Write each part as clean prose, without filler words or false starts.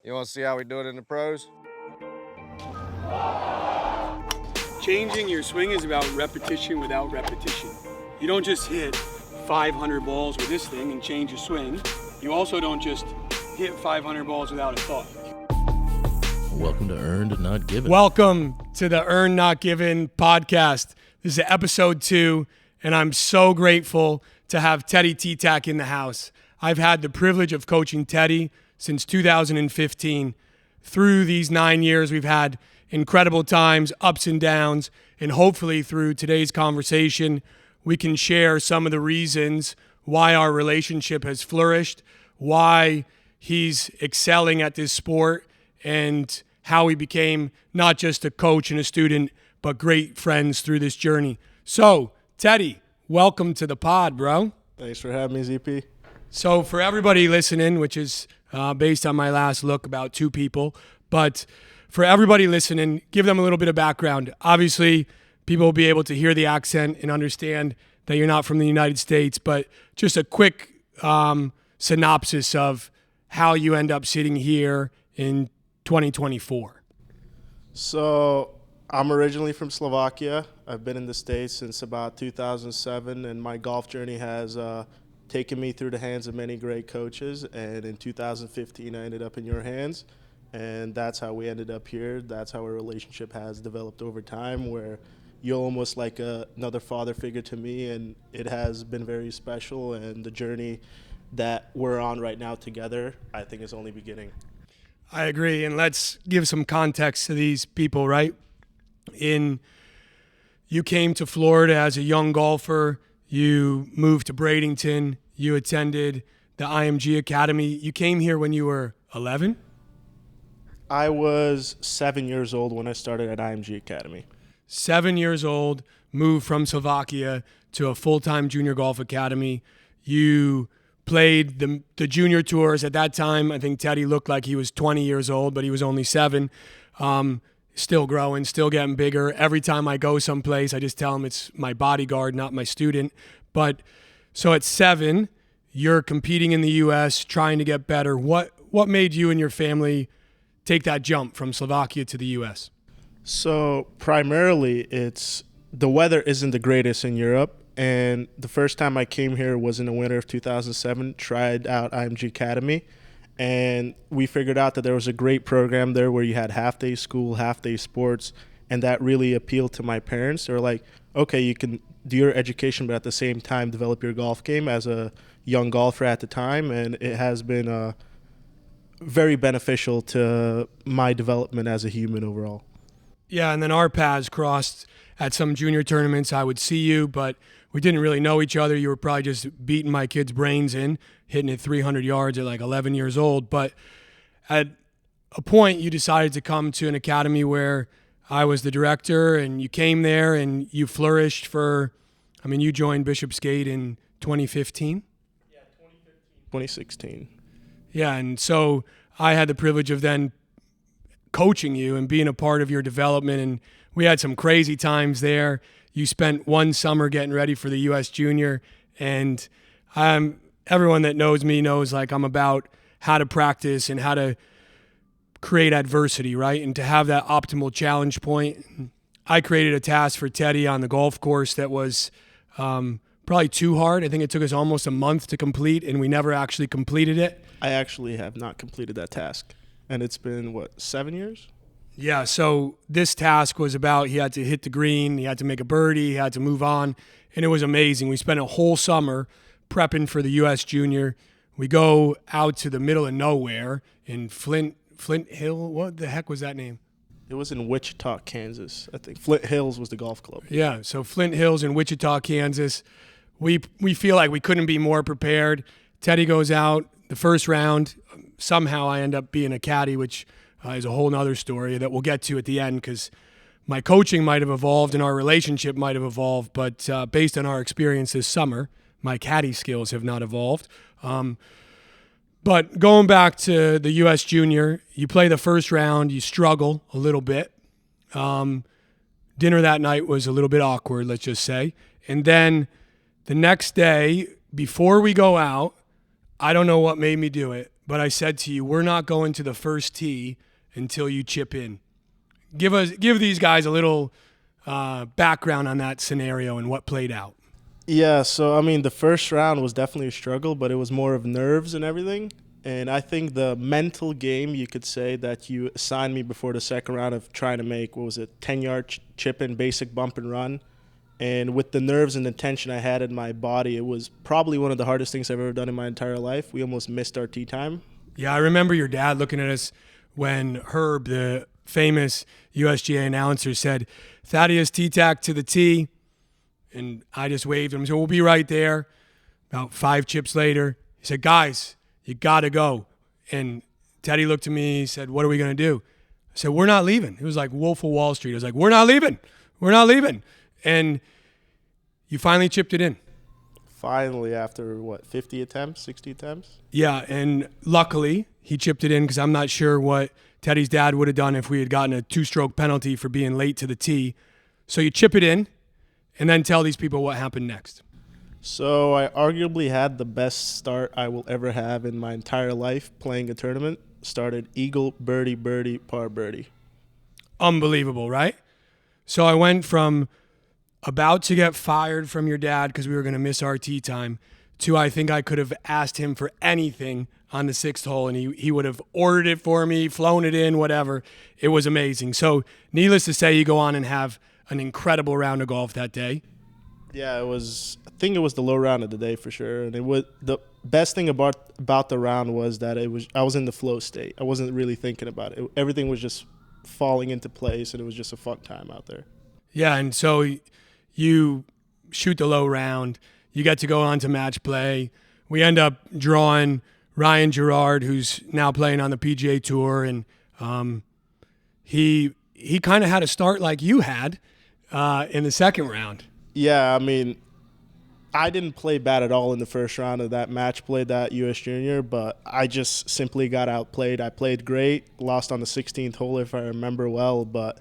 You want to see how we do it in the pros? Changing your swing is about repetition without repetition. You don't just hit 500 balls with this thing and change your swing. You also don't just hit 500 balls without a thought. Welcome to Earned Not Given. Welcome to the Earned Not Given podcast. This is episode 2, and I'm so grateful to have Teddy T-Tac in the house. I've had the privilege of coaching Teddy since 2015. Through these 9 years, we've had incredible times, ups and downs, and hopefully through today's conversation, we can share some of the reasons why our relationship has flourished, why he's excelling at this sport, and how we became not just a coach and a student, but great friends through this journey. So, Teddy, welcome to the pod, bro. Thanks for having me, ZP. So for everybody listening, which is based on my last look, about 2 people, but for everybody listening, give them a little bit of background. Obviously, people will be able to hear the accent and understand that you're not from the United States, but just a quick synopsis of how you end up sitting here in 2024. So I'm originally from Slovakia. I've been in the States since about 2007, and my golf journey has taken me through the hands of many great coaches. And in 2015, I ended up in your hands, and that's how we ended up here. That's how our relationship has developed over time, where you're almost like another father figure to me, and it has been very special. And the journey that we're on right now together, I think, is only beginning. I agree, and let's give some context to these people, right? You came to Florida as a young golfer, you moved to Bradenton, you attended the IMG Academy. You came here when you were 11? I was 7 years old when I started at IMG Academy. 7 years old, moved from Slovakia to a full-time junior golf academy. You played the junior tours. At that time, I think Teddy looked like he was 20 years old, but he was only 7. Still growing, still getting bigger. Every time I go someplace, I just tell him it's my bodyguard, not my student. But so at 7, you're competing in the U.S., trying to get better. What made you and your family take that jump from Slovakia to the U.S.? So primarily, it's the weather isn't the greatest in Europe. And the first time I came here was in the winter of 2007, tried out IMG Academy. And we figured out that there was a great program there where you had half-day school, half-day sports, and that really appealed to my parents. They were like, okay, you can do your education, but at the same time develop your golf game as a young golfer at the time, and it has been very beneficial to my development as a human overall. Yeah, and then our paths crossed at some junior tournaments. I would see you, but we didn't really know each other. You were probably just beating my kids' brains in, hitting it 300 yards at like 11 years old. But at a point, you decided to come to an academy where I was the director, and you came there and you flourished you joined Bishopsgate in 2015? Yeah, 2016. Yeah, and so I had the privilege of then coaching you and being a part of your development, and we had some crazy times there. You spent one summer getting ready for the U.S. Junior, and everyone that knows me knows like I'm about how to practice and how to create adversity, right? And to have that optimal challenge point. I created a task for Teddy on the golf course that was probably too hard. I think it took us almost a month to complete, and we never actually completed it. I actually have not completed that task, and it's been, 7 years? Yeah, so this task was about he had to hit the green, he had to make a birdie, he had to move on, and it was amazing. We spent a whole summer prepping for the U.S. Junior. We go out to the middle of nowhere in Flint Hill. What the heck was that name? It was in Wichita, Kansas. I think Flint Hills was the golf club. Yeah, so Flint Hills in Wichita, Kansas. We feel like we couldn't be more prepared. Teddy goes out the first round. Somehow I end up being a caddy, which is a whole nother story that we'll get to at the end, because my coaching might have evolved and our relationship might have evolved, but based on our experience this summer, my caddy skills have not evolved. But going back to the U.S. Junior, you play the first round, you struggle a little bit. Dinner that night was a little bit awkward, let's just say. And then the next day, before we go out, I don't know what made me do it, but I said to you, we're not going to the first tee until you chip in. Give these guys a little background on that scenario and what played out. Yeah, so I mean, the first round was definitely a struggle, but it was more of nerves and everything. And I think the mental game, you could say, that you assigned me before the second round of trying to make, 10-yard chip in, basic bump and run. And with the nerves and the tension I had in my body, it was probably one of the hardest things I've ever done in my entire life. We almost missed our tee time. Yeah, I remember your dad looking at us when Herb, the famous USGA announcer, said, Thaddeus T-tack to the tee. And I just waved him. So we'll be right there. About 5 chips later, he said, guys, you got to go. And Teddy looked at me. He said, what are we going to do? I said, we're not leaving. It was like Wolf of Wall Street. I was like, we're not leaving. We're not leaving. And you finally chipped it in. Finally, after 50 attempts, 60 attempts? Yeah, and luckily he chipped it in because I'm not sure what Teddy's dad would have done if we had gotten a 2-stroke penalty for being late to the tee. So you chip it in. And then tell these people what happened next. So I arguably had the best start I will ever have in my entire life playing a tournament. Started eagle, birdie, birdie, par, birdie. Unbelievable, right? So I went from about to get fired from your dad because we were going to miss our tee time to I think I could have asked him for anything on the 6th hole and he would have ordered it for me, flown it in, whatever. It was amazing. So needless to say, you go on and have an incredible round of golf that day. Yeah, I think it was the low round of the day for sure. And the best thing about the round was that I was in the flow state. I wasn't really thinking about it. Everything was just falling into place, and it was just a fun time out there. Yeah, and so you shoot the low round. You get to go on to match play. We end up drawing Ryan Gerard, who's now playing on the PGA Tour, and he kind of had a start like you had in the second round. Yeah, I mean, I didn't play bad at all in the first round of that match play, that US Junior, but I just simply got outplayed. I played great, lost on the 16th hole if I remember well, but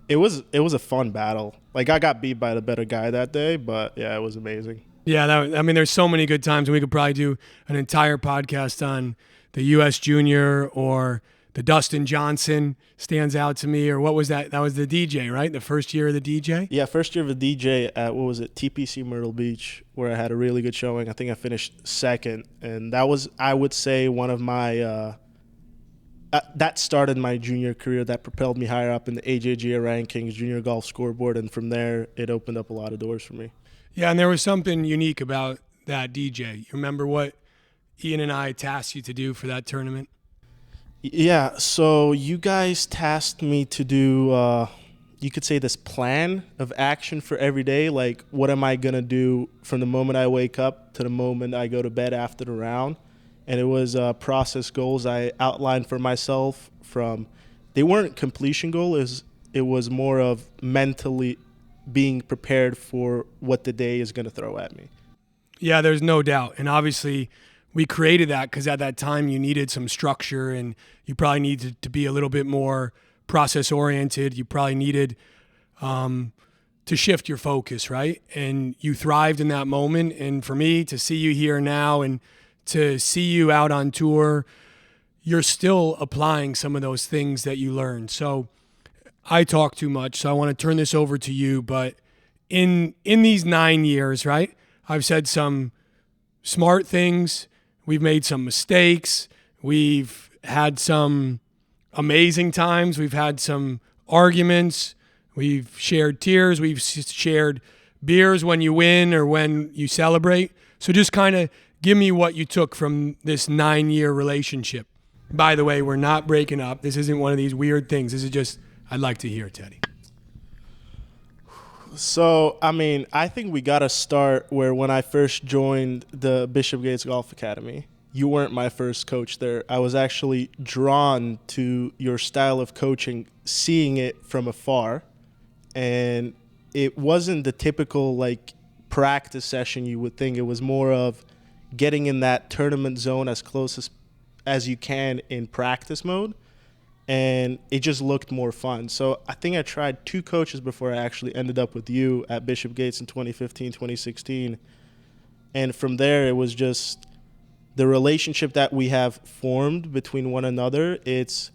it was a fun battle. Like, I got beat by the better guy that day, but yeah, it was amazing. Yeah, there's so many good times. We could probably do an entire podcast on the US Junior or the Dustin Johnson stands out to me, or what was that? That was the DJ, right? The first year of the DJ? Yeah, first year of the DJ at, TPC Myrtle Beach, where I had a really good showing. I think I finished second, and that was, I would say, one of my that started my junior career. That propelled me higher up in the AJGA rankings, junior golf scoreboard, and from there, it opened up a lot of doors for me. Yeah, and there was something unique about that DJ. You remember what Ian and I tasked you to do for that tournament? Yeah, so you guys tasked me to do, you could say, this plan of action for every day. Like, what am I going to do from the moment I wake up to the moment I go to bed after the round? And it was process goals I outlined for myself they weren't completion goals. It was more of mentally being prepared for what the day is going to throw at me. Yeah, there's no doubt. And obviously, we created that because at that time you needed some structure and you probably needed to be a little bit more process oriented. You probably needed to shift your focus, right? And you thrived in that moment. And for me to see you here now and to see you out on tour, you're still applying some of those things that you learned. So I talk too much, so I want to turn this over to you. But in these 9 years, right, I've said some smart things. We've made some mistakes. We've had some amazing times. We've had some arguments. We've shared tears. We've shared beers when you win or when you celebrate. So just kind of give me what you took from this 9-year relationship. By the way, we're not breaking up. This isn't one of these weird things. This is just, I'd like to hear, Teddy. So, I mean, I think we got to start where when I first joined the Bishop Gates Golf Academy, you weren't my first coach there. I was actually drawn to your style of coaching, seeing it from afar. And it wasn't the typical, like, practice session you would think. It was more of getting in that tournament zone as close as you can in practice mode. And it just looked more fun. So I think I tried 2 coaches before I actually ended up with you at Bishop Gates in 2015, 2016. And from there, it was just the relationship that we have formed between one another, it's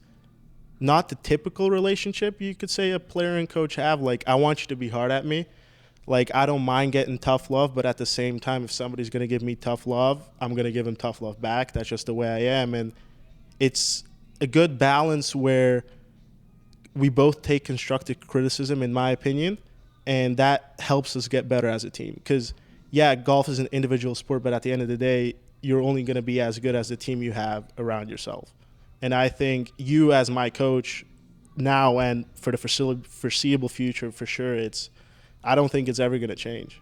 not the typical relationship you could say a player and coach have. Like, I want you to be hard at me. Like, I don't mind getting tough love, but at the same time, if somebody's going to give me tough love, I'm going to give them tough love back. That's just the way I am. And it's a good balance where we both take constructive criticism, in my opinion, and that helps us get better as a team. Because, yeah, golf is an individual sport, but at the end of the day, you're only going to be as good as the team you have around yourself. And I think you, as my coach now and for the foreseeable future, for sure, I don't think it's ever going to change.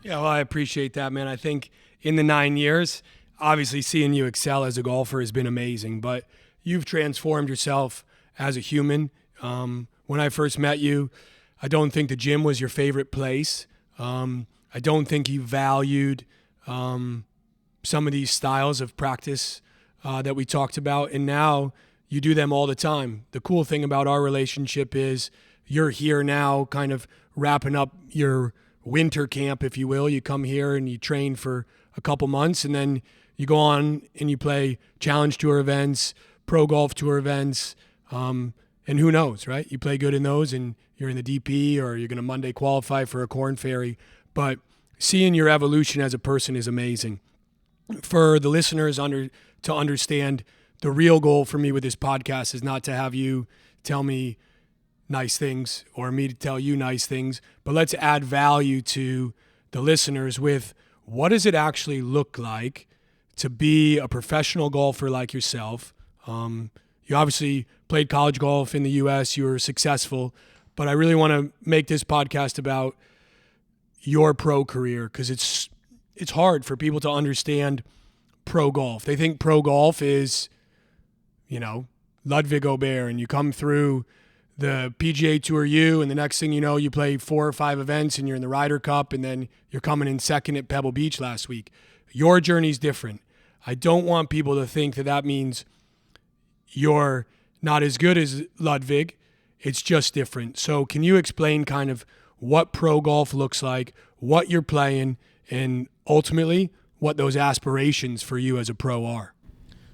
Yeah, well, I appreciate that, man. I think in the 9 years, obviously seeing you excel as a golfer has been amazing, but you've transformed yourself as a human. When I first met you, I don't think the gym was your favorite place. I don't think you valued some of these styles of practice that we talked about, and now you do them all the time. The cool thing about our relationship is you're here now kind of wrapping up your winter camp, if you will. You come here and you train for a couple months, and then you go on and you play Challenge Tour events, Pro Golf Tour events, and who knows, right? You play good in those and you're in the DP, or you're going to Monday qualify for a Corn Ferry. But seeing your evolution as a person is amazing. For the listeners to understand, the real goal for me with this podcast is not to have you tell me nice things or me to tell you nice things, but let's add value to the listeners with what does it actually look like to be a professional golfer like yourself. You obviously played college golf in the U.S. You were successful, but I really want to make this podcast about your pro career because it's hard for people to understand pro golf. They think pro golf is, Ludwig Aubert, and you come through the PGA Tour U, and the next thing you know, you play 4 or 5 events, and you're in the Ryder Cup, and then you're coming in second at Pebble Beach last week. Your journey's different. I don't want people to think that means you're not as good as Ludwig. It's just different. So can you explain kind of what pro golf looks like, what you're playing, and ultimately what those aspirations for you as a pro are?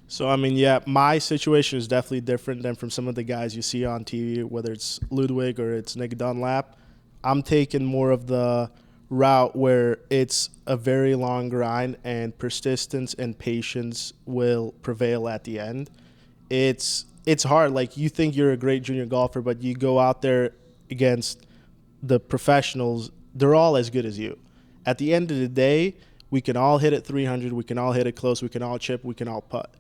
So, I mean, yeah, my situation is definitely different than from some of the guys you see on TV, whether it's Ludwig or it's Nick Dunlap. I'm taking more of the route where it's a very long grind and persistence and patience will prevail at the end. It's hard. Like, you think you're a great junior golfer, but you go out there against the professionals, they're all as good as you. At the end of the day, we can all hit it 300, we can all hit it close, we can all chip, we can all putt.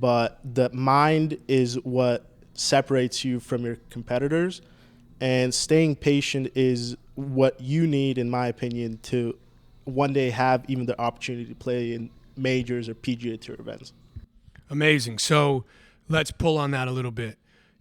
But the mind is what separates you from your competitors, and staying patient is what you need, in my opinion, to one day have even the opportunity to play in majors or PGA Tour events. Amazing. So let's pull on that a little bit.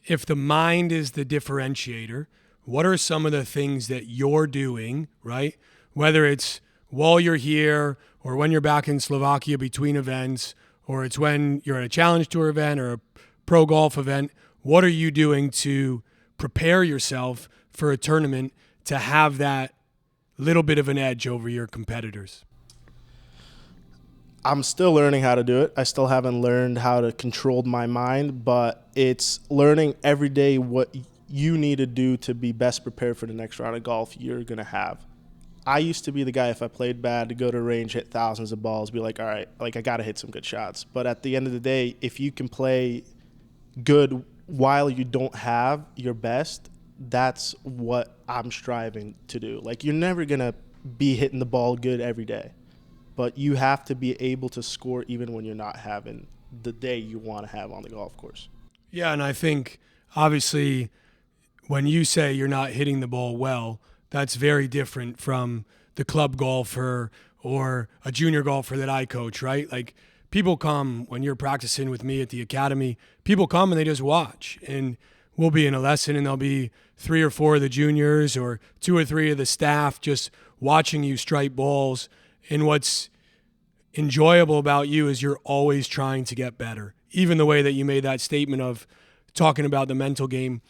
If the mind is the differentiator, what are some of the things that you're doing, right? Whether it's while you're here or when you're back in Slovakia between events, or it's when you're at a Challenge Tour event or a pro golf event, what are you doing to prepare yourself for a tournament to have that little bit of an edge over your competitors? I'm still learning how to do it. I still haven't learned how to control my mind, but it's learning every day what you need to do to be best prepared for the next round of golf you're going to have. I used to be the guy, if I played bad, to go to range, hit thousands of balls, be like, all right, like I got to hit some good shots. But at the end of the day, if you can play good while you don't have your best, that's what I'm striving to do. Like, you're never going to be hitting the ball good every day, but you have to be able to score even when you're not having the day you want to have on the golf course. Yeah, and I think obviously when you say you're not hitting the ball well, that's very different from the club golfer or a junior golfer that I coach, right? Like, people come when you're practicing with me at the academy, people come and they just watch, and we'll be in a lesson and there'll be 3 or 4 of the juniors or 2 or 3 of the staff just watching you strike balls. And what's enjoyable about you is you're always trying to get better. Even the way that you made that statement of talking about the mental game,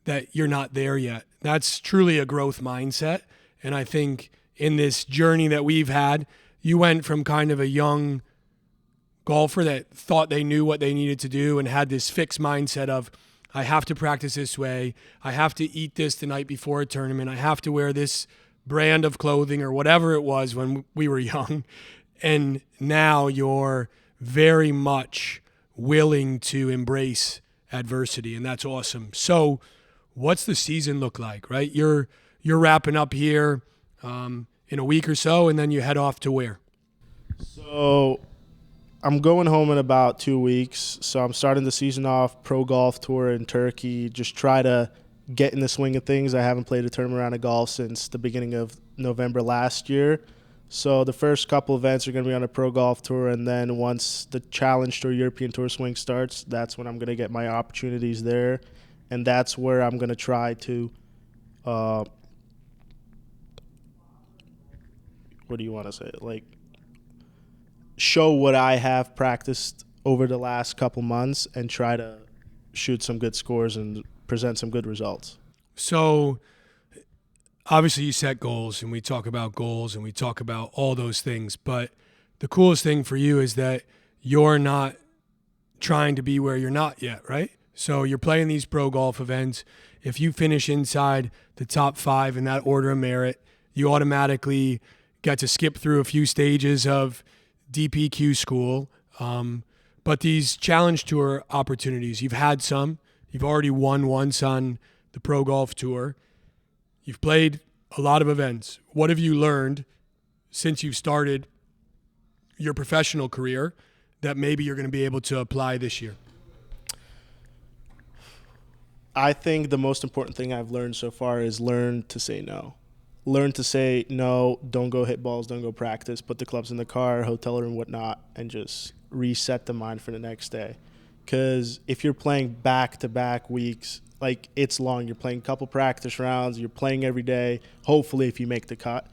that you're not there yet. That's truly a growth mindset. And I think in this journey that we've had, you went from kind of a young golfer that thought they knew what they needed to do and had this fixed mindset of, I have to practice this way, I have to eat this the night before a tournament, I have to wear this brand of clothing or whatever it was when we were young. And now you're very much willing to embrace adversity, and that's awesome. So what's the season look like, right? You're wrapping up here in a week or so, and then you head off to where? So I'm going home in about 2 weeks. So I'm starting the season off pro golf tour in Turkey. Just try to get in the swing of things. I haven't played a tournament round of golf since the beginning of November last year. So the first couple events are going to be on a pro golf tour, and then once the Challenge Tour European Tour swing starts, that's when I'm going to get my opportunities there, and that's where I'm going to try to what do you want to say? Like, show what I have practiced over the last couple months and try to shoot some good scores and present some good results. So obviously you set goals, and we talk about goals and we talk about all those things, but the coolest thing for you is that you're not trying to be where you're not yet, right? So you're playing these pro golf events. If you finish inside the top 5 in that order of merit, you automatically get to skip through a few stages of DPQ school. But these Challenge Tour opportunities, you've had some. You've already won once on the Pro Golf Tour. You've played a lot of events. What have you learned since you've started your professional career that maybe you're going to be able to apply this year? I think the most important thing I've learned so far is learn to say no. Learn to say no, don't go hit balls, don't go practice, put the clubs in the car, hotel room, whatnot, and just reset the mind for the next day. Because if you're playing back-to-back weeks, like, it's long. You're playing a couple practice rounds. You're playing every day, hopefully, if you make the cut.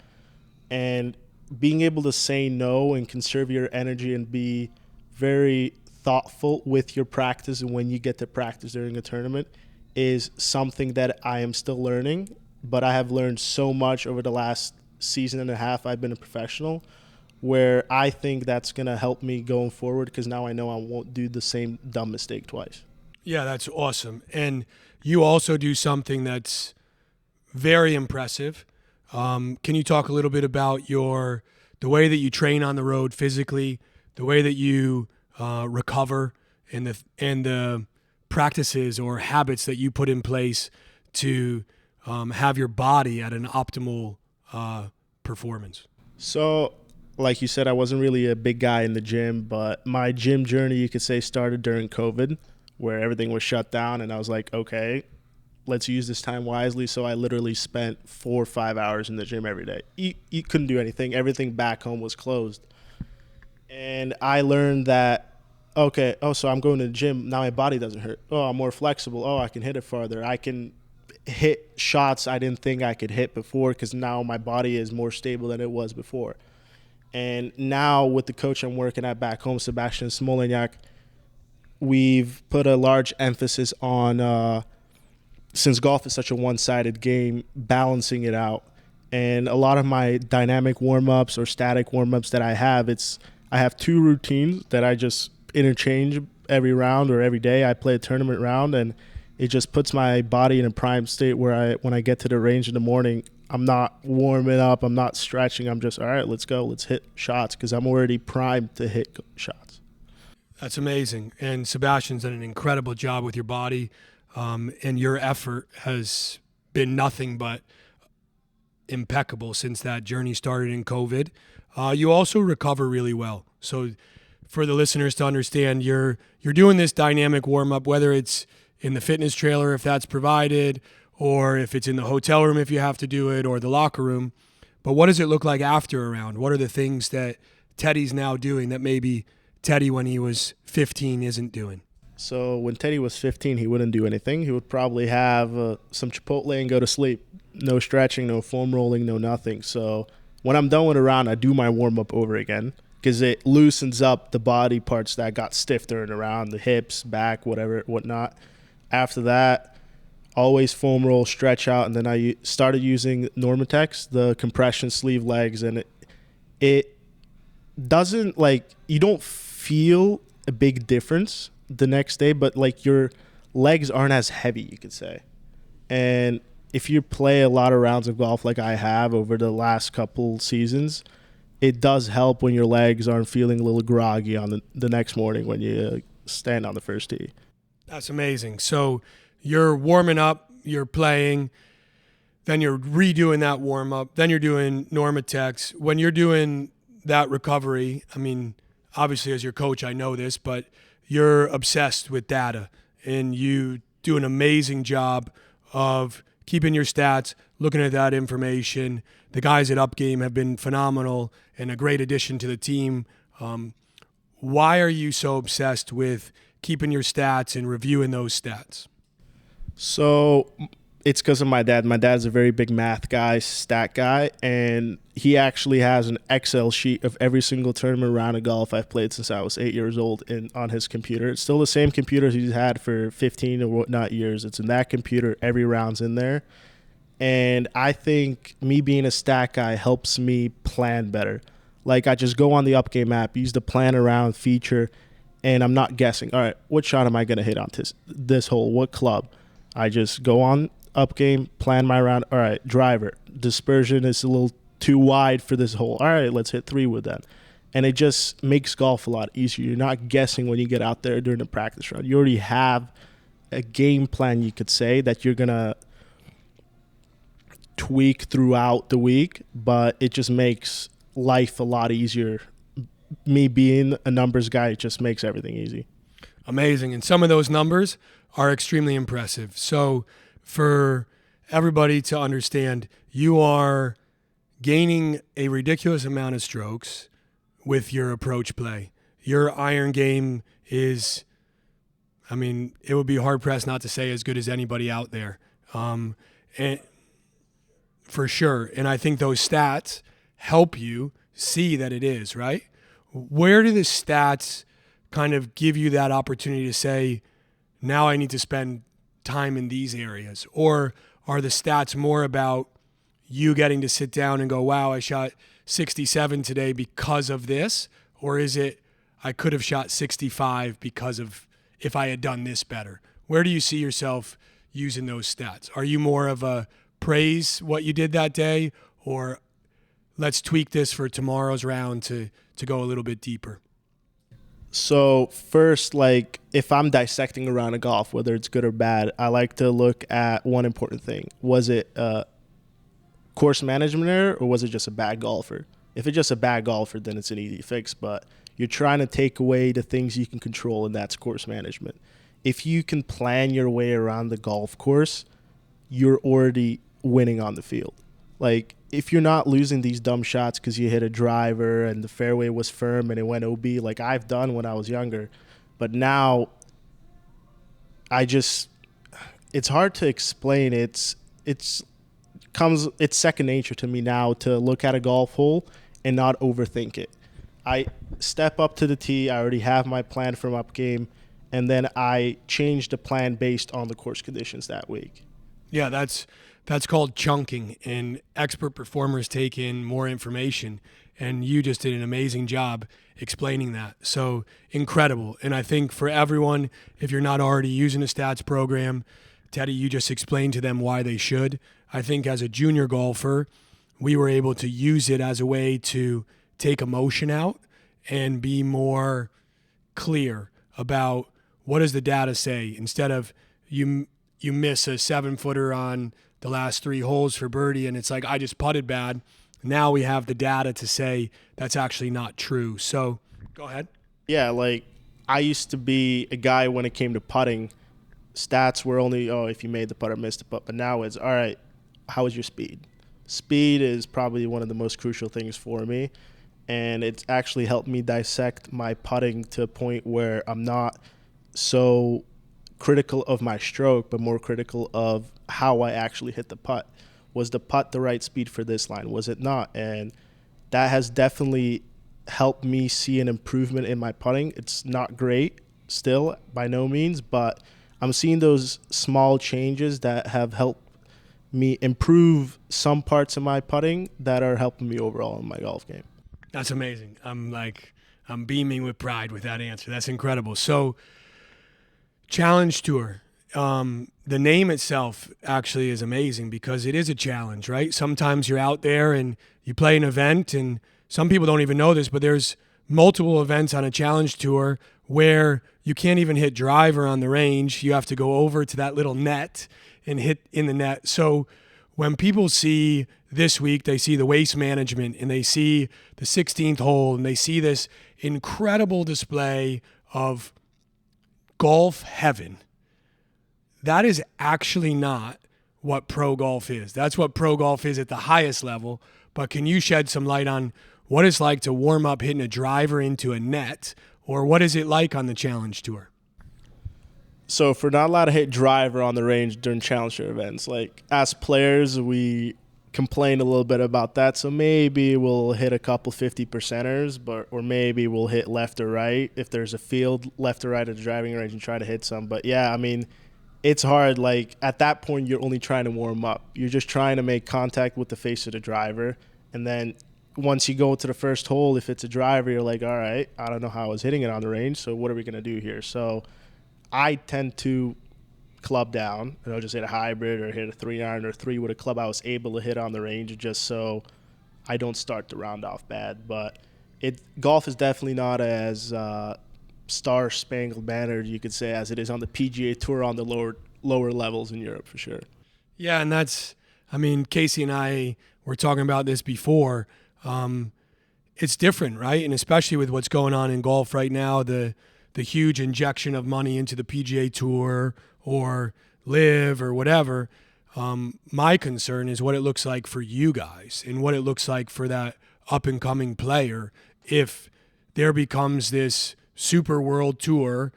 And being able to say no and conserve your energy and be very thoughtful with your practice and when you get to practice during a tournament is something that I am still learning. But I have learned so much over the last season and a half I've been a professional, where I think that's going to help me going forward, because now I know I won't do the same dumb mistake twice. Yeah, that's awesome. And you also do something that's very impressive. Can you talk a little bit about the way that you train on the road physically, the way that you recover, and the practices or habits that you put in place to have your body at an optimal performance? So, like you said, I wasn't really a big guy in the gym, but my gym journey, you could say, started during COVID, where everything was shut down, and I was like, okay, let's use this time wisely. So I literally spent 4 or 5 hours in the gym every day. You couldn't do anything. Everything back home was closed. And I learned that, okay, so I'm going to the gym. Now my body doesn't hurt. Oh, I'm more flexible. Oh, I can hit it farther. I can hit shots I didn't think I could hit before, because now my body is more stable than it was before. And now with the coach I'm working at back home, Sebastian Smolenyak, we've put a large emphasis on, since golf is such a one-sided game, balancing it out. And a lot of my dynamic warm-ups or static warm-ups that I have 2 routines that I just interchange every round or every day. I play a tournament round, and it just puts my body in a prime state where when I get to the range in the morning, I'm not warming up, I'm not stretching, I'm just, all right, let's go, let's hit shots, because I'm already primed to hit shots. That's amazing. And Sebastian's done an incredible job with your body, and your effort has been nothing but impeccable since that journey started in COVID. You also recover really well. So for the listeners to understand, you're doing this dynamic warm-up, whether it's in the fitness trailer if that's provided, or if it's in the hotel room if you have to do it, or the locker room. But what does it look like after a round? What are the things that Teddy's now doing that maybe Teddy when he was 15 isn't doing? So when Teddy was 15, he wouldn't do anything. He would probably have some Chipotle and go to sleep. No stretching, no foam rolling, no nothing. So when I'm done with a round, I do my warm-up over again, because it loosens up the body parts that got stiff during the round, the hips, back, whatnot. After that, always foam roll, stretch out, and then I started using Normatex, the compression sleeve legs, and it doesn't, like, you don't feel a big difference the next day, but like your legs aren't as heavy, you could say. And if you play a lot of rounds of golf like I have over the last couple seasons, it does help when your legs aren't feeling a little groggy on the next morning when you stand on the first tee. That's amazing. So you're warming up, you're playing, then you're redoing that warm up, then you're doing Normatex. When you're doing that recovery, I mean, obviously as your coach, I know this, but you're obsessed with data and you do an amazing job of keeping your stats, looking at that information. The guys at Upgame have been phenomenal and a great addition to the team. Why are you so obsessed with keeping your stats and reviewing those stats? So it's because of my dad. My dad's a very big math guy, stat guy, and he actually has an Excel sheet of every single tournament round of golf I've played since I was 8 years old on his computer. It's still the same computer he's had for 15 or whatnot years. It's in that computer. Every round's in there. And I think me being a stat guy helps me plan better. Like I just go on the Upgame app, use the plan around feature, and I'm not guessing. All right, what shot am I going to hit on this hole? What club? I just go on Upgame, plan my round. All right, driver. Dispersion is a little too wide for this hole. All right, let's hit 3 wood then. And it just makes golf a lot easier. You're not guessing when you get out there during the practice round. You already have a game plan, you could say, that you're going to tweak throughout the week, but it just makes life a lot easier. Me being a numbers guy, it just makes everything easy. Amazing. And some of those numbers are extremely impressive. So for everybody to understand, you are gaining a ridiculous amount of strokes with your approach play. Your iron game is, I mean, it would be hard-pressed not to say as good as anybody out there. And for sure. And I think those stats help you see that it is, right? Where do the stats kind of give you that opportunity to say, now I need to spend time in these areas? Or are the stats more about you getting to sit down and go, wow, I shot 67 today because of this? Or is it, I could have shot 65 because of if I had done this better? Where do you see yourself using those stats? Are you more of a praise what you did that day, or let's tweak this for tomorrow's round to go a little bit deeper? So first, like if I'm dissecting a round of golf, whether it's good or bad, I like to look at one important thing. Was it a course management error or was it just a bad golfer? If it's just a bad golfer, then it's an easy fix, but you're trying to take away the things you can control, and that's course management. If you can plan your way around the golf course, you're already winning on the field. Like if you're not losing these dumb shots because you hit a driver and the fairway was firm and it went OB, like I've done when I was younger, but now it's hard to explain. It's second nature to me now to look at a golf hole and not overthink it. I step up to the tee. I already have my plan from Upgame, and then I change the plan based on the course conditions that week. Yeah, that's called chunking, and expert performers take in more information, and you just did an amazing job explaining that. So incredible. And I think for everyone, if you're not already using a stats program, Teddy, you just explained to them why they should. I think as a junior golfer, we were able to use it as a way to take emotion out and be more clear about what does the data say, instead of you miss a 7-footer on the last 3 holes for birdie and it's like, I just putted bad. Now we have the data to say that's actually not true. So go ahead. Yeah, like I used to be a guy when it came to putting. Stats were only, if you made the putt or missed the putt. But now it's, all right, how is your speed? Speed is probably one of the most crucial things for me. And it's actually helped me dissect my putting to a point where I'm not so critical of my stroke, but more critical of how I actually hit the putt. Was the putt the right speed for this line? Was it not? And that has definitely helped me see an improvement in my putting. It's not great still, by no means, but I'm seeing those small changes that have helped me improve some parts of my putting that are helping me overall in my golf game. That's amazing. I'm like, I'm beaming with pride with that answer. That's incredible. So, Challenge Tour. The name itself actually is amazing because it is a challenge, right? Sometimes you're out there and you play an event, and some people don't even know this, but there's multiple events on a Challenge Tour where you can't even hit driver on the range. You have to go over to that little net and hit in the net. So when people see this week, they see the Waste Management and they see the 16th hole and they see this incredible display of golf heaven. That is actually not what pro golf is. That's what pro golf is at the highest level. But can you shed some light on what it's like to warm up hitting a driver into a net, or what is it like on the Challenge Tour? So if we're not allowed to hit driver on the range during Challenge Tour events, like as players, we complain a little bit about that. So maybe we'll hit a couple 50%ers, or maybe we'll hit left or right if there's a field left or right at the driving range and try to hit some. But yeah, I mean, it's hard. Like at that point, you're only trying to warm up. You're just trying to make contact with the face of the driver. And then once you go to the first hole, if it's a driver, you're like, all right, I don't know how I was hitting it on the range. So what are we going to do here? So I tend to club down, and I'll just hit a hybrid or hit a 3-iron or 3 with a club I was able to hit on the range, just so I don't start the round off bad. But golf is definitely not as star-spangled banner, you could say, as it is on the PGA Tour on the lower levels in Europe, for sure. Yeah, and Casey and I were talking about this before. It's different, right? And especially with what's going on in golf right now, the huge injection of money into the PGA Tour or LIV or whatever. My concern is what it looks like for you guys and what it looks like for that up-and-coming player if there becomes this super world tour.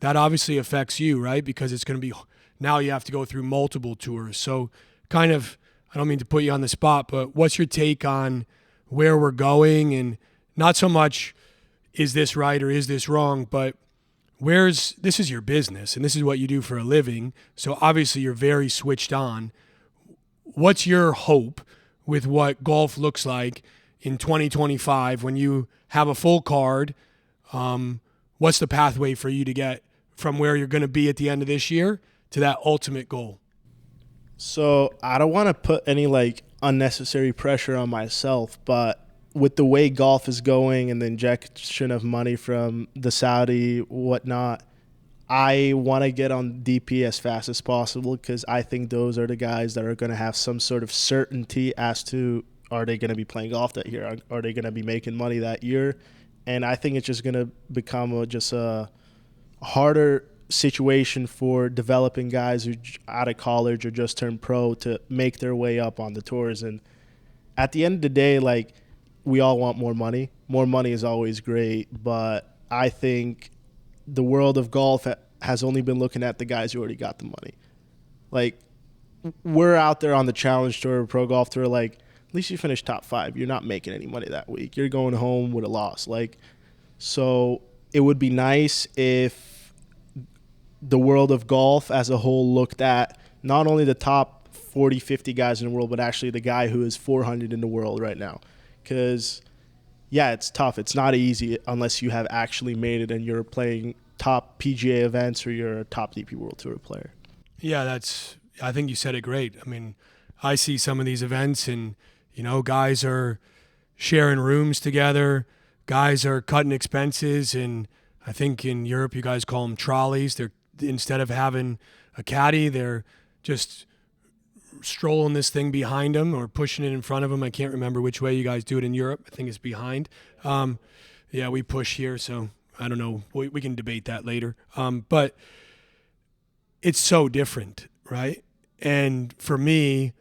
That obviously affects you, right? Because it's going to be now you have to go through multiple tours. So kind of, I don't mean to put you on the spot, but what's your take on where we're going? And not so much is this right or is this wrong, but this is your business and this is what you do for a living. So obviously you're very switched on. What's your hope with what golf looks like in 2025 when you have a full card? What's the pathway for you to get from where you're going to be at the end of this year to that ultimate goal? So I don't want to put any unnecessary pressure on myself, but with the way golf is going and the injection of money from the Saudi whatnot, I want to get on DP as fast as possible because I think those are the guys that are going to have some sort of certainty as to are they going to be playing golf that year? Are they going to be making money that year? And I think it's just going to become just a harder situation for developing guys who out of college or just turned pro to make their way up on the tours. And at the end of the day, we all want more money. More money is always great, but I think the world of golf has only been looking at the guys who already got the money. We're out there on the Challenge Tour, Pro Golf Tour, at least you finish top 5. You're not making any money that week. You're going home with a loss. So it would be nice if the world of golf as a whole looked at not only the top 40, 50 guys in the world, but actually the guy who is 400 in the world right now. Because, yeah, it's tough. It's not easy unless you have actually made it and you're playing top PGA events or you're a top DP World Tour player. Yeah, I think you said it great. I see some of these events and, guys are sharing rooms together. Guys are cutting expenses. And I think in Europe, you guys call them trolleys. Instead of having a caddy, they're just strolling this thing behind them or pushing it in front of them. I can't remember which way you guys do it in Europe. I think it's behind. Yeah, we push here, so I don't know. We can debate that later. But it's so different, right? And for me,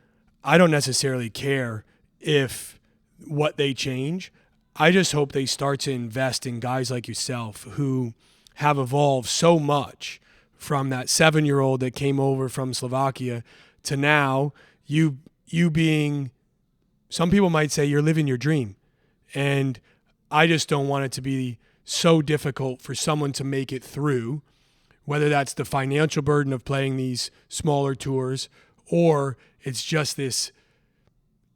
I don't necessarily care if what they change. I just hope they start to invest in guys like yourself who have evolved so much from that 7-year-old that came over from Slovakia to now you being, some people might say you're living your dream. And I just don't want it to be so difficult for someone to make it through, whether that's the financial burden of playing these smaller tours or it's just this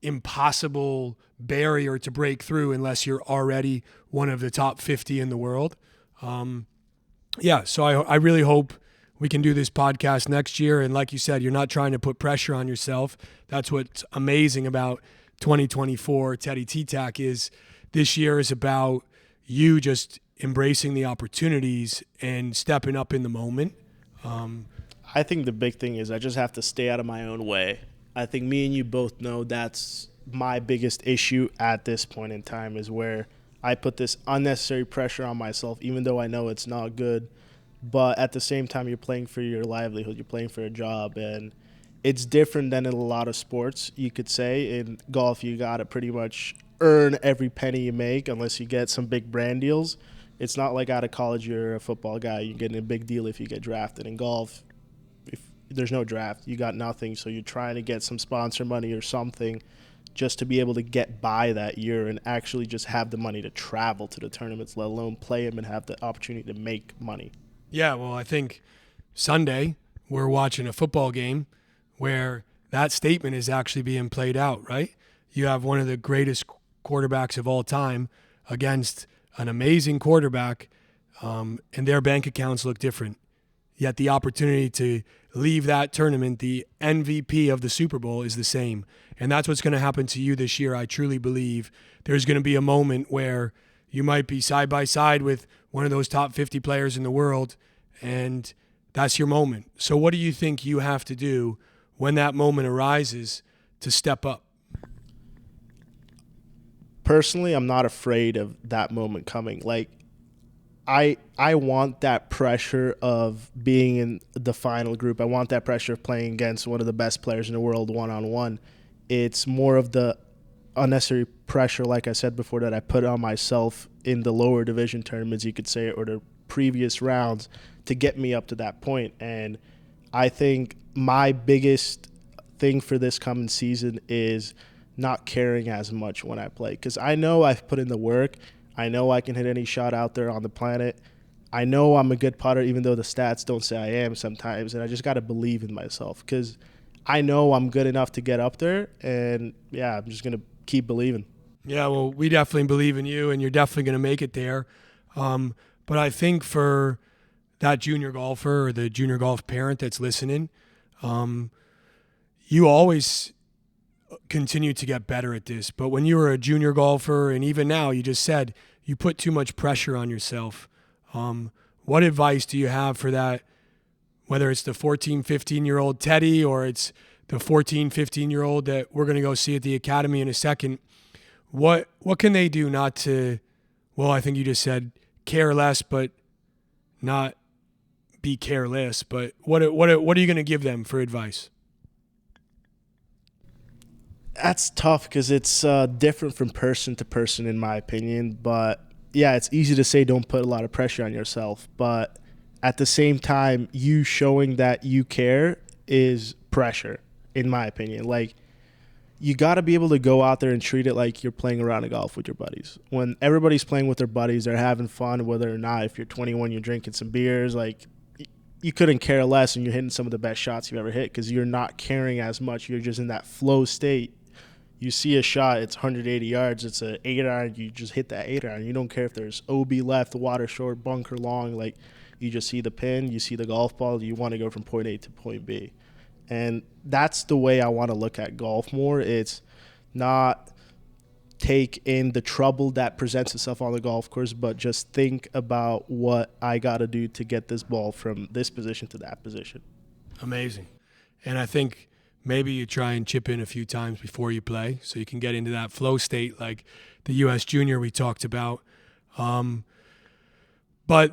impossible barrier to break through unless you're already one of the top 50 in the world. So I really hope we can do this podcast next year. And like you said, you're not trying to put pressure on yourself. That's what's amazing about 2024 Teddy T-Tac is this year is about you just embracing the opportunities and stepping up in the moment. I think the big thing is I just have to stay out of my own way. I think me and you both know that's my biggest issue at this point in time is where I put this unnecessary pressure on myself, even though I know it's not good. But at the same time, you're playing for your livelihood. You're playing for a job. And it's different than in a lot of sports, you could say. In golf, you got to pretty much earn every penny you make unless you get some big brand deals. It's not like out of college you're a football guy. You're getting a big deal if you get drafted. In golf, if there's no draft, you got nothing. So you're trying to get some sponsor money or something just to be able to get by that year and actually just have the money to travel to the tournaments, let alone play them and have the opportunity to make money. Yeah, well, I think Sunday we're watching a football game where that statement is actually being played out, right? You have one of the greatest quarterbacks of all time against an amazing quarterback, and their bank accounts look different. Yet the opportunity to leave that tournament, the MVP of the Super Bowl, is the same. And that's what's going to happen to you this year. I truly believe there's going to be a moment where you might be side by side with one of those top 50 players in the world, and that's your moment. So what do you think you have to do when that moment arises to step up? Personally, I'm not afraid of that moment coming. Like, I want that pressure of being in the final group. I want that pressure of playing against one of the best players in the world one-on-one. It's more of the unnecessary pressure, like I said before, that I put on myself in the lower division tournaments, you could say, or the previous rounds to get me up to that point. And I think my biggest thing for this coming season is not caring as much when I play, because I know I've put in the work. I know I can hit any shot out there on the planet. I know I'm a good putter, even though the stats don't say I am sometimes, and I just got to believe in myself because I know I'm good enough to get up there, and yeah, I'm just going to keep believing. Yeah, well, we definitely believe in you, and you're definitely going to make it there. But I think for that junior golfer or the junior golf parent that's listening, you always continue to get better at this. But when you were a junior golfer, and even now, you just said you put too much pressure on yourself. What advice do you have for that, whether it's the 14, 15-year-old Teddy or it's the 14, 15-year-old that we're going to go see at the academy in a second? What can they do not to, well, I think you just said care less, but not be careless. But what are you going to give them for advice? That's tough because it's different from person to person, in my opinion. But yeah, it's easy to say don't put a lot of pressure on yourself. But at the same time, you showing that you care is pressure, in my opinion. Like, you got to be able to go out there and treat it like you're playing a round of golf with your buddies. When everybody's playing with their buddies, they're having fun, whether or not, if you're 21, you're drinking some beers, like, you couldn't care less and you're hitting some of the best shots you've ever hit because you're not caring as much. You're just in that flow state. You see a shot, it's 180 yards, it's an 8-iron, you just hit that 8-iron. You don't care if there's OB left, water short, bunker long. Like, you just see the pin, you see the golf ball, you want to go from point A to point B. And that's the way I want to look at golf more. It's not take in the trouble that presents itself on the golf course, but just think about what I got to do to get this ball from this position to that position. Amazing. And I think maybe you try and chip in a few times before you play so you can get into that flow state like the U.S. Junior we talked about. But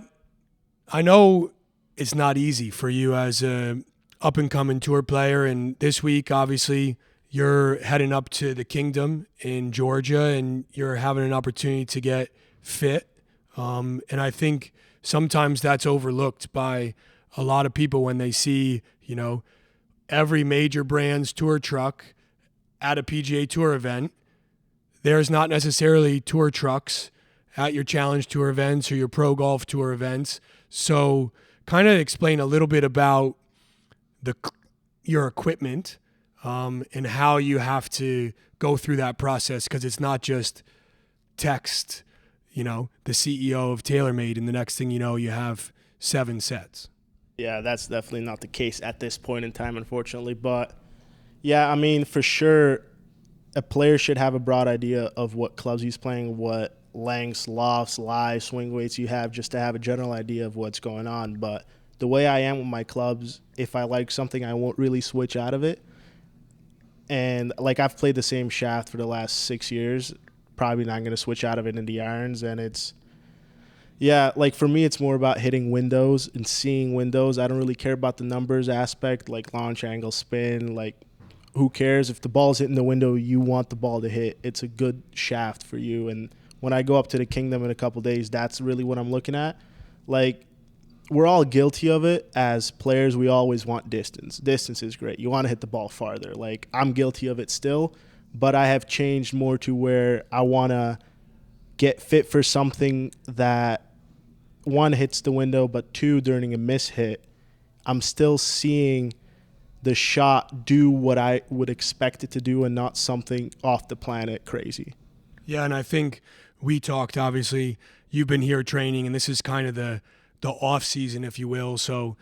I know it's not easy for you as a up-and-coming tour player. And this week, obviously, you're heading up to the Kingdom in Georgia and you're having an opportunity to get fit. And I think sometimes that's overlooked by a lot of people when they see, you know, every major brand's tour truck at a PGA Tour event. There's not necessarily tour trucks at your Challenge Tour events or your Pro Golf Tour events. So kind of explain a little bit about your equipment and how you have to go through that process, because it's not just text, the CEO of TaylorMade, and the next thing you know, you have 7 sets. Yeah, that's definitely not the case at this point in time, unfortunately. But yeah, I mean, for sure, a player should have a broad idea of what clubs he's playing, what lengths, lofts, lies, swing weights you have, just to have a general idea of what's going on. But the way I am with my clubs, if I like something, I won't really switch out of it. And like, I've played the same shaft for the last 6 years, probably not going to switch out of it in the irons. And it's, yeah, like for me, it's more about hitting windows and seeing windows. I don't really care about the numbers aspect, like launch angle, spin, like who cares? If the ball's hitting the window you want the ball to hit, it's a good shaft for you. And when I go up to the Kingdom in a couple days, that's really what I'm looking at. Like, we're all guilty of it as players. We always want distance. Distance is great. You want to hit the ball farther. Like, I'm guilty of it still, but I have changed more to where I want to get fit for something that, 1, hits the window, but 2, during a miss hit, I'm still seeing the shot do what I would expect it to do and not something off the planet crazy. Yeah, and I think we talked, obviously, you've been here training, and this is kind of the off season, if you will. So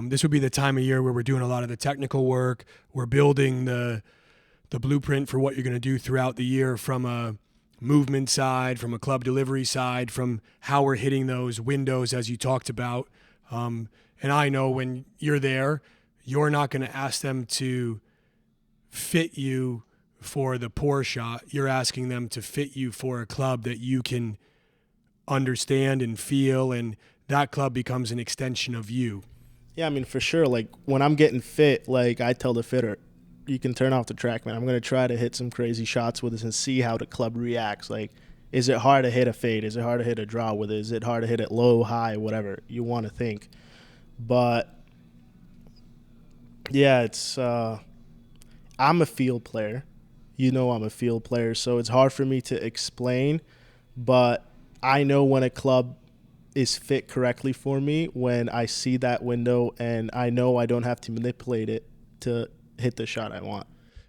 this would be the time of year where we're doing a lot of the technical work. We're building the blueprint for what you're going to do throughout the year, from a movement side, from a club delivery side, from how we're hitting those windows, as you talked about. And I know when you're there, you're not going to ask them to fit you for the poor shot. You're asking them to fit you for a club that you can understand and feel, and that club becomes an extension of you. Yeah, I mean, for sure. Like, when I'm getting fit, like, I tell the fitter, you can turn off the track, man. I'm going to try to hit some crazy shots with this and see how the club reacts. Like, is it hard to hit a fade? Is it hard to hit a draw with it? Is it hard to hit it low, high, whatever you want to think? But yeah, it's I'm a field player. I'm a field player, so it's hard for me to explain, but I know when a club is fit correctly for me when I see that window, and I know I don't have to manipulate it to hit the shot I want.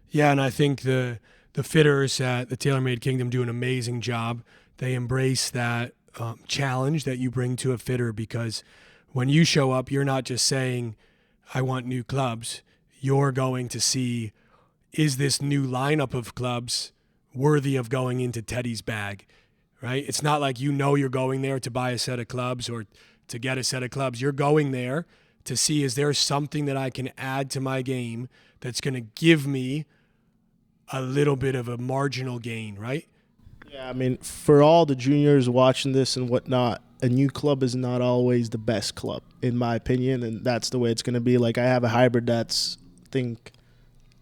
Yeah, and I think the fitters at the TaylorMade Kingdom do an amazing job. They embrace that challenge that you bring to a fitter, because when you show up, you're not just saying, I want new clubs. You're going to see, is this new lineup of clubs worthy of going into Teddy's bag, right? It's not like you're going there to buy a set of clubs or to get a set of clubs. You're going there to see, is there something that I can add to my game that's going to give me a little bit of a marginal gain, right? Yeah, I mean, for all the juniors watching this and whatnot, a new club is not always the best club, in my opinion, and that's the way it's going to be. Like, I have a hybrid that's, I think,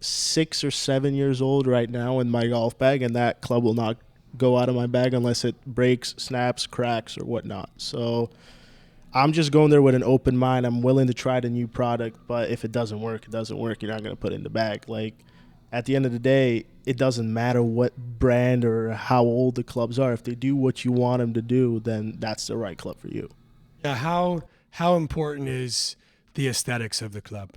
6 or 7 years old right now in my golf bag, and that club will not go out of my bag unless it breaks, snaps, cracks, or whatnot. So I'm just going there with an open mind. I'm willing to try the new product, but if it doesn't work, it doesn't work. You're not going to put it in the bag. Like, at the end of the day, it doesn't matter what brand or how old the clubs are. If they do what you want them to do, then that's the right club for you. Yeah, how important is the aesthetics of the club?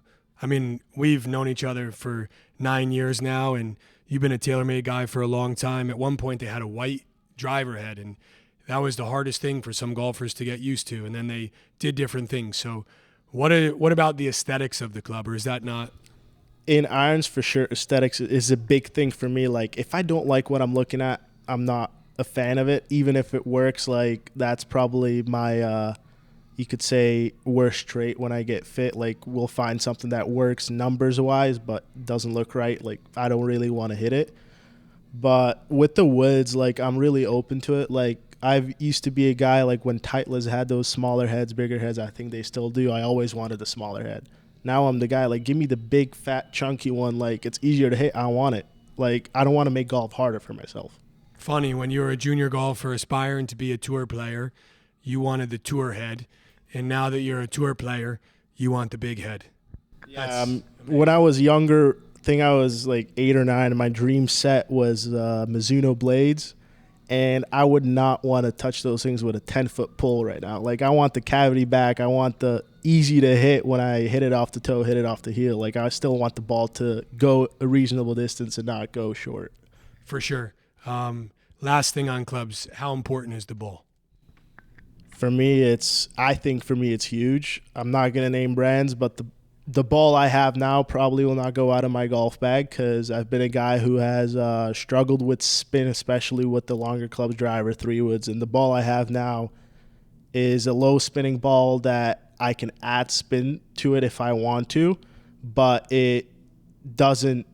I mean, we've known each other for 9 years now, and you've been a TaylorMade guy for a long time. At one point, they had a white driver head, and that was the hardest thing for some golfers to get used to. And then they did different things. So what about the aesthetics of the club, or is that not? In irons, for sure, aesthetics is a big thing for me. Like, if I don't like what I'm looking at, I'm not a fan of it. Even if it works, like, that's probably my, you could say, worst trait when I get fit. Like, we'll find something that works numbers-wise but doesn't look right. Like, I don't really want to hit it. But with the woods, like, I'm really open to it. Like, I used to be a guy, like, when Titleist had those smaller heads, bigger heads, I think they still do. I always wanted the smaller head. Now I'm the guy, like, give me the big, fat, chunky one. Like, it's easier to hit. I want it. Like, I don't want to make golf harder for myself. Funny, when you were a junior golfer aspiring to be a tour player, you wanted the tour head. And now that you're a tour player, you want the big head. When I was younger, I think I was like 8 or 9, and my dream set was Mizuno blades. And I would not want to touch those things with a 10-foot pole right now. Like, I want the cavity back. I want the easy to hit when I hit it off the toe, hit it off the heel. Like, I still want the ball to go a reasonable distance and not go short. For sure. Last thing on clubs, how important is the ball? For me, I think it's huge. I'm not going to name brands, but the ball I have now probably will not go out of my golf bag because I've been a guy who has struggled with spin, especially with the longer clubs, driver, 3-woods. And the ball I have now is a low spinning ball that I can add spin to it if I want to, but it doesn't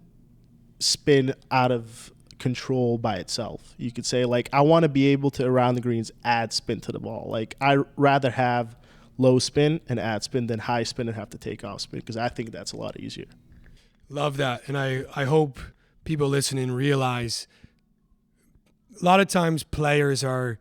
spin out of control by itself. You could say, like, I want to be able to, around the greens, add spin to the ball. Like, I'd rather have low spin and add spin than high spin and have to take off spin because I think that's a lot easier. Love that. And I hope people listening realize a lot of times players are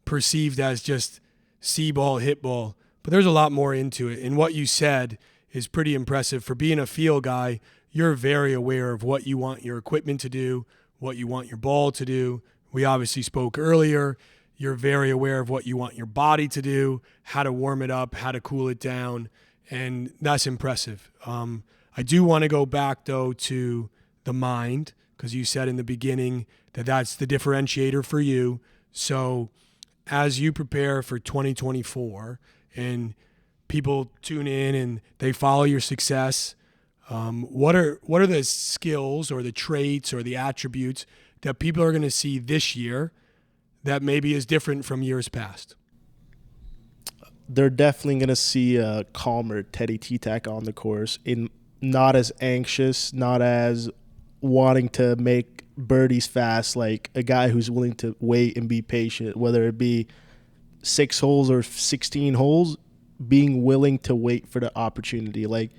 perceived as just see ball, hit ball, but there's a lot more into it. And what you said is pretty impressive. For being a field guy, you're very aware of what you want your equipment to do, what you want your ball to do. We obviously spoke earlier. You're very aware of what you want your body to do, how to warm it up, how to cool it down, and that's impressive. I do want to go back, though, to the mind, because you said in the beginning that that's the differentiator for you. So as you prepare for 2024 and people tune in and they follow your success, what are the skills or the traits or the attributes that people are going to see this year that maybe is different from years past? They're definitely going to see a calmer Teddy T-Tack on the course, in not as anxious, not as wanting to make birdies fast, like a guy who's willing to wait and be patient, whether it be 6 holes or 16 holes, being willing to wait for the opportunity. Like,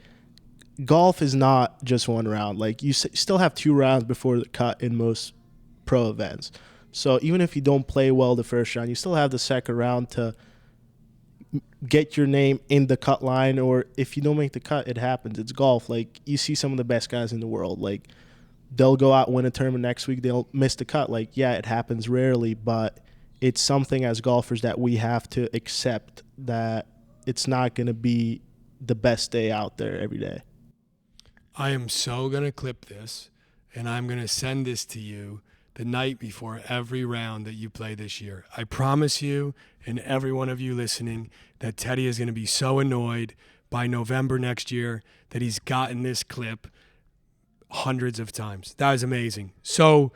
golf is not just one round. Like, you still have 2 rounds before the cut in most pro events. So even if you don't play well the first round, you still have the second round to get your name in the cut line, or if you don't make the cut, it happens. It's golf. Like, you see some of the best guys in the world. Like, they'll go out and win a tournament next week, they'll miss the cut. Like, yeah, it happens rarely, but it's something as golfers that we have to accept, that it's not going to be the best day out there every day. I am so going to clip this, and I'm going to send this to you the night before every round that you play this year. I promise you and every one of you listening that Teddy is going to be so annoyed by November next year that he's gotten this clip hundreds of times. That is amazing. So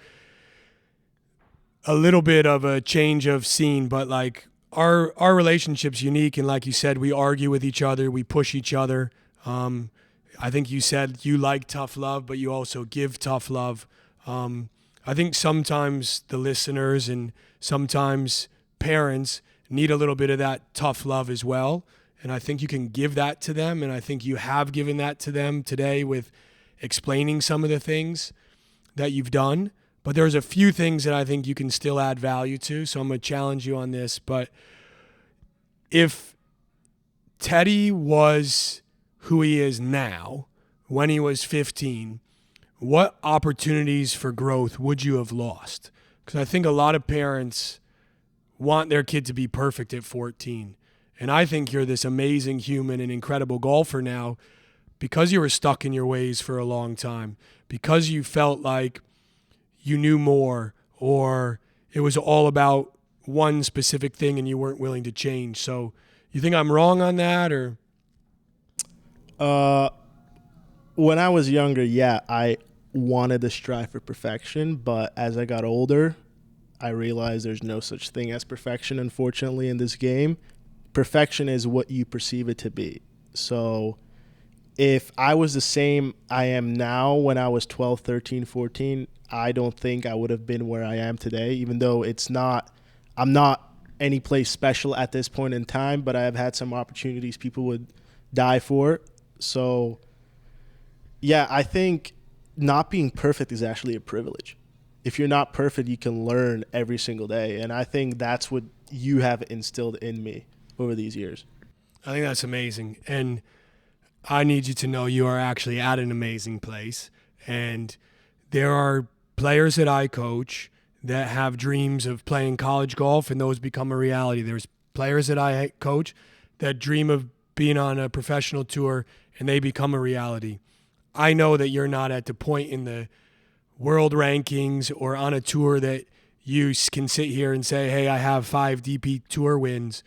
a little bit of a change of scene, but like our relationship's unique, and like you said, we argue with each other, we push each other. I think you said you like tough love, but you also give tough love. I think sometimes the listeners and sometimes parents need a little bit of that tough love as well. And I think you can give that to them. And I think you have given that to them today with explaining some of the things that you've done. But there's a few things that I think you can still add value to. So I'm going to challenge you on this. But if Teddy was who he is now, when he was 15, what opportunities for growth would you have lost? Because I think a lot of parents want their kid to be perfect at 14. And I think you're this amazing human and incredible golfer now because you were stuck in your ways for a long time, because you felt like you knew more, or it was all about one specific thing and you weren't willing to change. So you think I'm wrong on that, or? When I was younger, yeah, I wanted to strive for perfection, but as I got older, I realized there's no such thing as perfection, unfortunately, in this game. Perfection is what you perceive it to be. So if I was the same I am now when I was 12, 13, 14, I don't think I would have been where I am today, even though I'm not any place special at this point in time, but I have had some opportunities people would die for. So yeah, I think not being perfect is actually a privilege. If you're not perfect, you can learn every single day. And I think that's what you have instilled in me over these years. I think that's amazing. And I need you to know you are actually at an amazing place. And there are players that I coach that have dreams of playing college golf, and those become a reality. There's players that I coach that dream of being on a professional tour, and they become a reality. I know that you're not at the point in the world rankings or on a tour that you can sit here and say, hey, I have 5 DP Tour wins,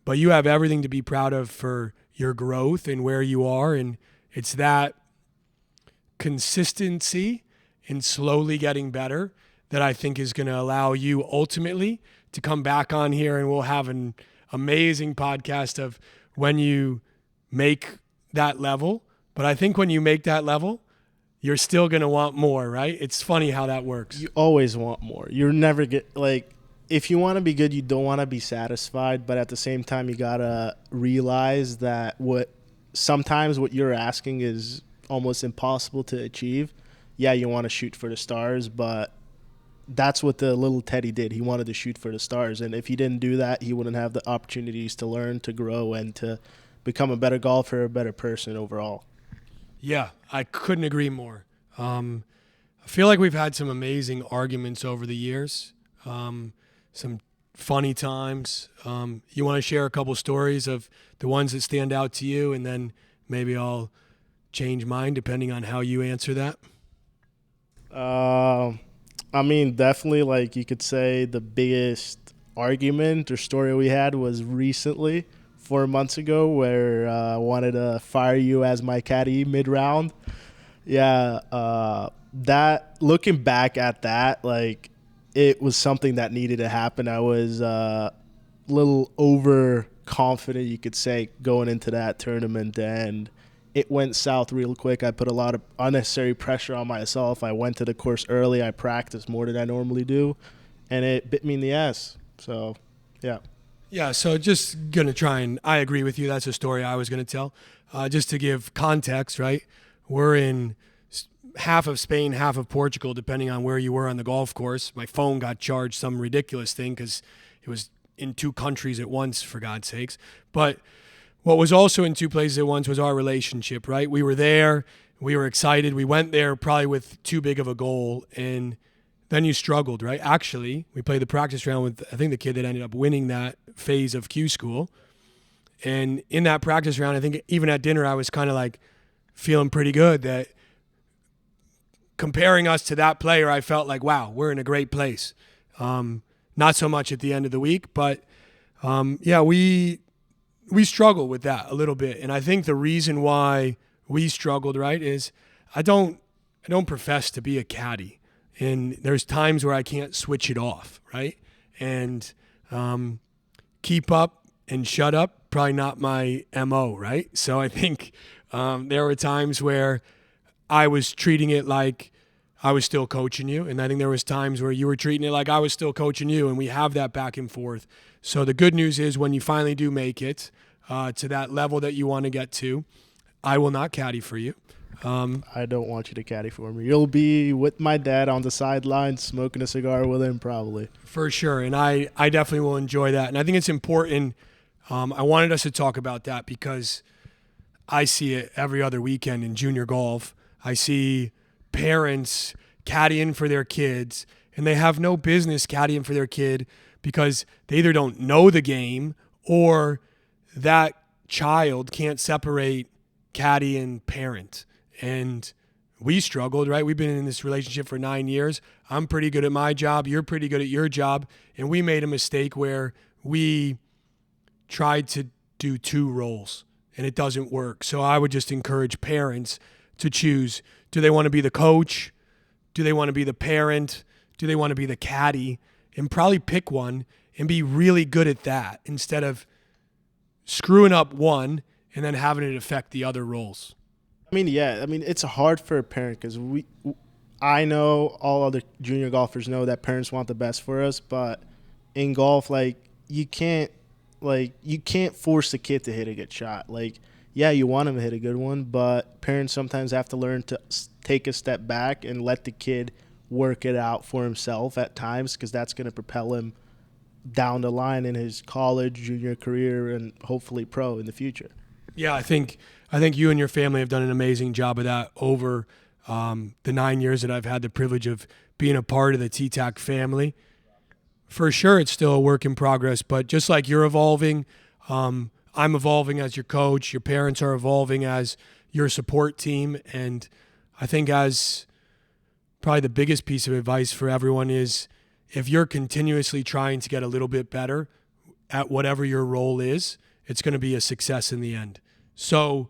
but you have everything to be proud of for your growth and where you are, and it's that consistency and slowly getting better that I think is going to allow you ultimately to come back on here, and we'll have an amazing podcast of when you make that level. But I think when you make that level, you're still going to want more, right? It's funny how that works. You always want more. You're never if you want to be good, you don't want to be satisfied, but at the same time, you got to realize that sometimes what you're asking is almost impossible to achieve. Yeah, you want to shoot for the stars, but that's what the little Teddy did. He wanted to shoot for the stars, and if he didn't do that, he wouldn't have the opportunities to learn, to grow, and to become a better golfer, a better person overall. Yeah, I couldn't agree more. I feel like we've had some amazing arguments over the years, some funny times. You want to share a couple stories of the ones that stand out to you, and then maybe I'll change mine depending on how you answer that? I mean, definitely, like, you could say the biggest argument or story we had was recently, 4 months ago, where I wanted to fire you as my caddy mid-round. Yeah, that, looking back at that, like, it was something that needed to happen. I was a little overconfident, you could say, going into that tournament, and it went south real quick. I put a lot of unnecessary pressure on myself. I went to the course early. I practiced more than I normally do, and it bit me in the ass. So, yeah. Yeah, so just going to try and I agree with you. That's a story I was going to tell. Just to give context, right? We're in half of Spain, half of Portugal, depending on where you were on the golf course. My phone got charged some ridiculous thing because it was in 2 countries at once, for God's sakes. But what was also in 2 places at once was our relationship, right? We were there. We were excited. We went there probably with too big of a goal, and then you struggled, right? Actually, we played the practice round with, I think, the kid that ended up winning that phase of Q School. And in that practice round, I think even at dinner, I was kind of like feeling pretty good that comparing us to that player, I felt like, wow, we're in a great place. Not so much at the end of the week, but yeah, we struggle with that a little bit. And I think the reason why we struggled, right, is I don't profess to be a caddy. And there's times where I can't switch it off, right? And keep up and shut up, probably not my MO, right? So I think there were times where I was treating it like I was still coaching you. And I think there was times where you were treating it like I was still coaching you. And we have that back and forth. So the good news is when you finally do make it to that level that you want to get to, I will not caddy for you. I don't want you to caddy for me. You'll be with my dad on the sidelines smoking a cigar with him probably. For sure. And I definitely will enjoy that. And I think it's important. I wanted us to talk about that because I see it every other weekend in junior golf. I see parents caddying for their kids, and they have no business caddying for their kid because they either don't know the game or that child can't separate caddy and parent. And we struggled, right? We've been in this relationship for 9 years. I'm pretty good at my job. You're pretty good at your job. And we made a mistake where we tried to do 2 roles, and it doesn't work. So I would just encourage parents to choose. Do they want to be the coach? Do they want to be the parent? Do they want to be the caddy? And probably pick one and be really good at that instead of screwing up one and then having it affect the other roles. I mean, yeah. I mean, it's hard for a parent because I know all other junior golfers know that parents want the best for us, but in golf, you can't force the kid to hit a good shot. Yeah, you want him to hit a good one, but parents sometimes have to learn to take a step back and let the kid work it out for himself at times because that's going to propel him down the line in his college, junior career, and hopefully pro in the future. Yeah, I think you and your family have done an amazing job of that over the 9 years that I've had the privilege of being a part of the T-Tac family. For sure, it's still a work in progress, but just like you're evolving, I'm evolving as your coach. Your parents are evolving as your support team. And I think as probably the biggest piece of advice for everyone is if you're continuously trying to get a little bit better at whatever your role is, it's going to be a success in the end. So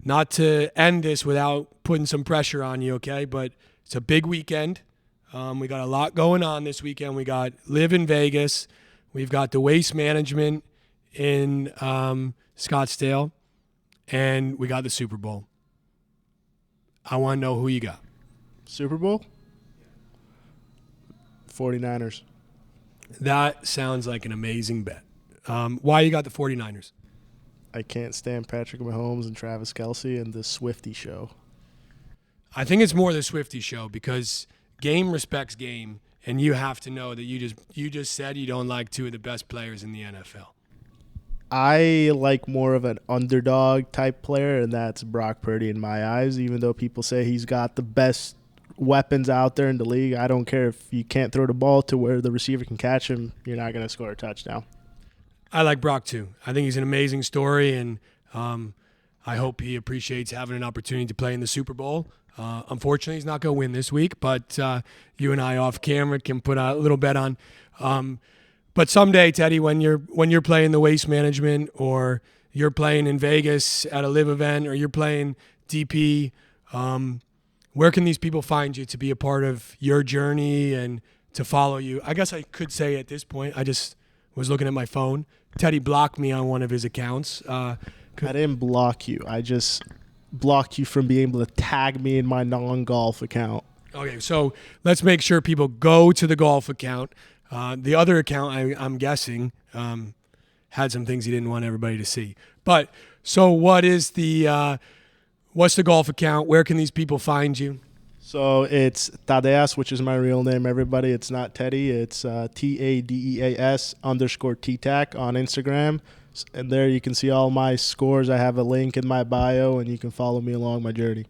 not to end this without putting some pressure on you, okay? But it's a big weekend. We got a lot going on this weekend. We got Live in Vegas. We've got the Waste Management in Scottsdale. And we got the Super Bowl. I want to know who you got. Super Bowl? 49ers. That sounds like an amazing bet. Why you got the 49ers? I can't stand Patrick Mahomes and Travis Kelce and the Swiftie show. I think it's more the Swiftie show because game respects game, and you have to know that you just said you don't like two of the best players in the NFL. I like more of an underdog type player, and that's Brock Purdy in my eyes, even though people say he's got the best weapons out there in the league. I don't care if you can't throw the ball to where the receiver can catch him, you're not going to score a touchdown. I like Brock too. I think he's an amazing story, and I hope he appreciates having an opportunity to play in the Super Bowl. Unfortunately, he's not going to win this week, but you and I off camera can put a little bet on. But someday, Teddy, when you're playing the Waste Management, or you're playing in Vegas at a live event, or you're playing DP, where can these people find you to be a part of your journey and to follow you? I guess I could say at this point, I just was looking at my phone. Teddy blocked me on one of his accounts. I didn't block you. I just blocked you from being able to tag me in my non-golf account. Okay, so let's make sure people go to the golf account. The other account, I'm guessing, had some things he didn't want everybody to see. But so what's the golf account? Where can these people find you? So it's Tadeas, which is my real name, everybody. It's not Teddy. It's TADEAS_TTAC on Instagram. And there you can see all my scores. I have a link in my bio, and you can follow me along my journey.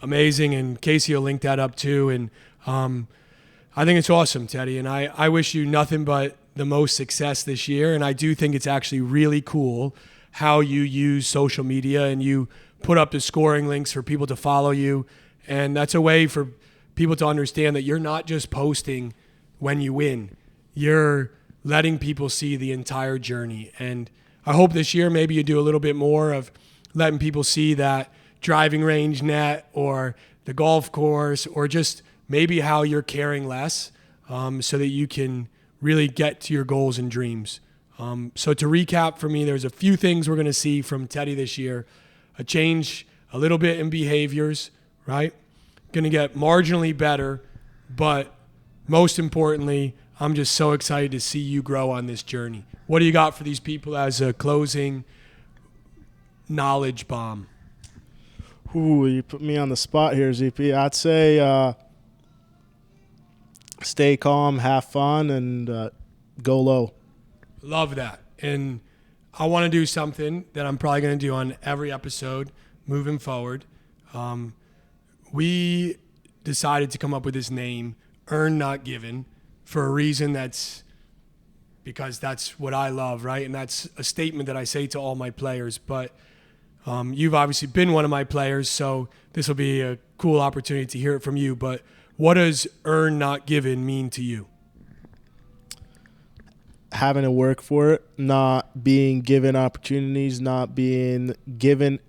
Amazing. And Casey will link that up too. And I think it's awesome, Teddy. And I wish you nothing but the most success this year. And I do think it's actually really cool how you use social media and you put up the scoring links for people to follow you. And that's a way for people to understand that you're not just posting when you win. You're letting people see the entire journey. And I hope this year maybe you do a little bit more of letting people see that driving range net or the golf course, or just maybe how you're caring less, so that you can really get to your goals and dreams. So to recap for me, there's a few things we're going to see from Teddy this year. A change a little bit in behaviors, right? Going to get marginally better, but most importantly, I'm just so excited to see you grow on this journey. What do you got for these people as a closing knowledge bomb? Ooh, you put me on the spot here, ZP. I'd say stay calm, have fun, and go low. Love that. And I want to do something that I'm probably going to do on every episode moving forward. We decided to come up with this name, Earn Not Given, for a reason because that's what I love, right? And that's a statement that I say to all my players. But you've obviously been one of my players, so this will be a cool opportunity to hear it from you. But what does Earn Not Given mean to you? Having to work for it, not being given opportunities, not being given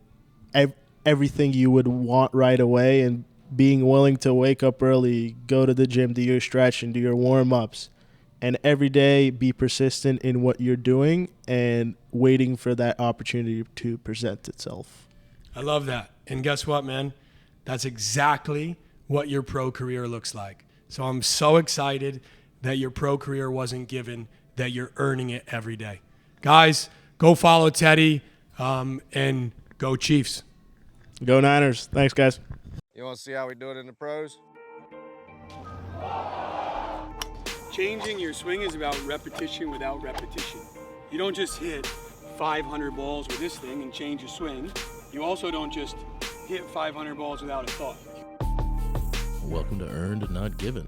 everything you would want right away, and being willing to wake up early, go to the gym, do your stretch, and do your warm-ups, and every day be persistent in what you're doing and waiting for that opportunity to present itself. I love that. And guess what, man? That's exactly what your pro career looks like. So I'm so excited that your pro career wasn't given, that you're earning it every day. Guys, go follow Teddy, and go Chiefs. Go Niners. Thanks, guys. You want to see how we do it in the pros? Changing your swing is about repetition without repetition. You don't just hit 500 balls with this thing and change your swing. You also don't just hit 500 balls without a thought. Welcome to Earned Not Given.